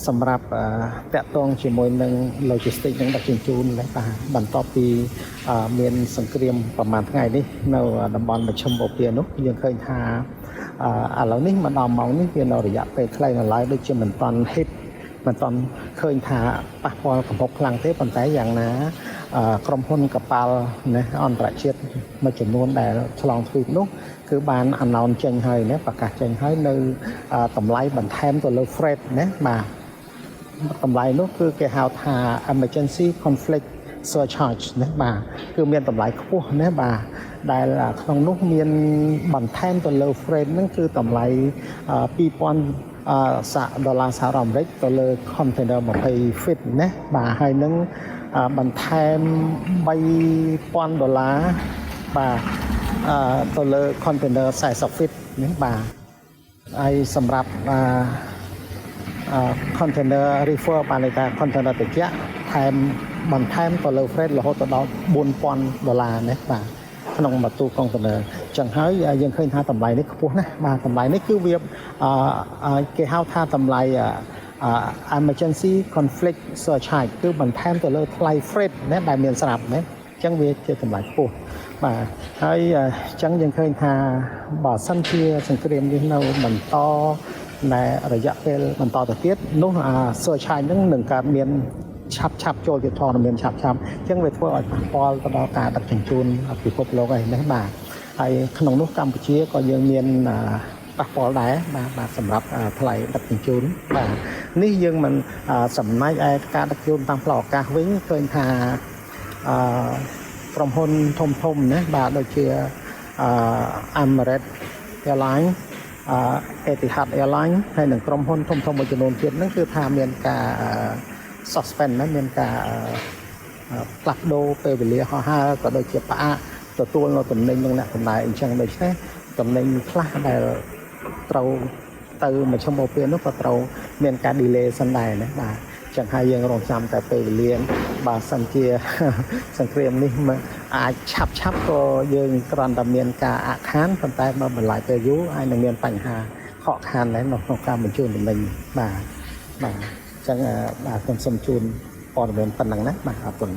សម្រាប់តាក់ទងជាមួយនឹង logistics និងដឹកជញ្ជូនដែរបាទបន្ទាប់ពីមានសង្គ្រាមប្រហែលថ្ងៃនេះនៅតំបន់មជ្ឈមបូព៌ានោះយើងឃើញថាឥឡូវនេះមកដល់ម៉ោងនេះវានៅរយៈពេលខ្លីនៅឡើយដូចជាមិនតាន់ hit មិនតាន់ឃើញថាប៉ះពាល់កំពុងខ្លាំងទេប៉ុន្តែយ៉ាងណាក្រុមហ៊ុនកប៉ាល់ណាអន្តរជាតិមួយចំនួនដែលឆ្លងទ្វីបនោះគឺបាន announce ចេញហើយណាប្រកាសចេញហើយនៅតម្លៃបន្ថែមទៅលើ freight ណាបាទតម្លៃនោះគឺគេហៅថា emergency conflict surcharge ណាបាទគឺមានតម្លៃខ្ពស់ណាបាទដែលក្នុងនោះមានបន្ថែមទៅលើ freight ហ្នឹងគឺតម្លៃ$2,000ដុល្លារសហរដ្ឋអាមេរិកទៅលើ container 20 feet ណាបាទហើយនឹងបន្ថែម$3,000បាទទៅលើ container 40 feet នេះបាទហើយសម្រាប់container reefer បានន័យថា container ត្រជាក់បន្ថែមទៅលើ freight រហូតដល់$4,000ណាបាទក្នុងមួយទូ container ចឹងហើយយើងឃើញថាតម្លៃនេះខ្ពស់ណាស់បាទតម្លៃនេះគឺវាគេហៅថាតម្លៃemergency conflict surcharge គឺបន្ថែមទៅលើថ្លៃ freight ណាដែលមានស្រាប់ណាចឹងវាជាតម្លៃខ្ពស់បាទហើយចឹងយើងឃើញថាបើសិនជាសង្គ្រាមនេះនៅបន្តនៅរយៈពេលបន្តទៅទៀតនោះsurcharge ហ្នឹងនឹងកើតមានឆាប់ចូលជាធនមានឆាប់អញ្ចឹងវាធ្វើឲ្យប៉ះពាល់ទៅដល់ការដឹកជញ្ជូនពិភពលោកឯនេះបាទហើយក្នុងនោះកម្ពុជាក៏យើងមានប៉ះពាល់ដែរបាទសម្រាប់ថ្លៃដឹកជញ្ជូនបាទនេះយើងមិនចំណែកឯការដឹកជញ្ជូនតាមផ្លូវអាកាសវិញឃើញថាក្រុមហ៊ុនធំណាបាទដូចជាEmirates Airline Etihad Airline ហើយនិងក្រុមហ៊ុនធំមួយចំនួនទៀតហ្នឹងគឺថាមានការ suspend ណាមានការផ្លាស់ប្ដូរពេលវេលាហោះហើរក៏ដូចជាផ្អាកទទួលនៅតំណែងនឹងអ្នកដំណើរអញ្ចឹងដូច្នេះតំណែងខ្លះដែលត្រូវទៅមជ្ឈមបូព៌ានោះក៏ត្រូវមានការ delay សិនដែរណាបាទចឹងហើយយើងរងចាំតែពេលវេលាបើសិនជាសង្គ្រាមនេះអាចឆាប់ក៏យើងគ្រាន់តែមានការអាក់ខានប៉ុន្តែបើបន្លាយពេលយូរអាចនឹងមានបញ្ហាខកខានដែរនៅក្នុងការបញ្ជូនតំណែងបាទចឹងបាទខ្ញុំសូមជូនព័ត៌មានប៉ុណ្ណឹងណាបាទអរគុណ